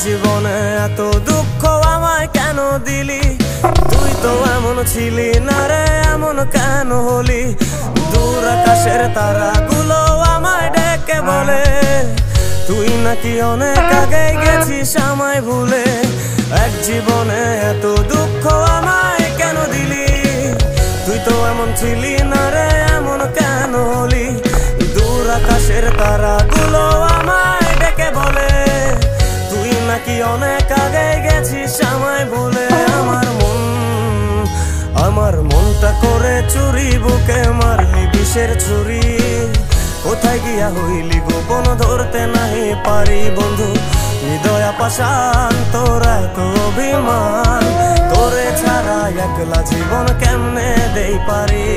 জীবনে এত দুঃখ আমায় কেন দিলি? তুই তো এমন ছিলি না রে, এমন কেন হলি? দূর আকাশের তারাগুলো আমায় ডেকে বলে তুই নাকি অনেক আগে গেছিস আমায় ভুলে। এক জীবনে এত দুঃখ আমায় কেন দিলি? তুই তো এমন ছিলি না রে, এমন কেন হলি? দূর আকাশের তারাগুলো আমায় ডেকে বলে তুই নাকি অনেক আগে গেছিস আমায় ভুলে। আমার মনটা করে চুরি, বুকে মারলি বিষের ছুরি। কোথায় গিয়া হইলি গোপন ধরতে নাহি পারি বন্ধু। হৃদয় পাষাণ তোরা এত অভিমান, তোরে ছাড়া একলা জীবন কেমনে দেই পারি?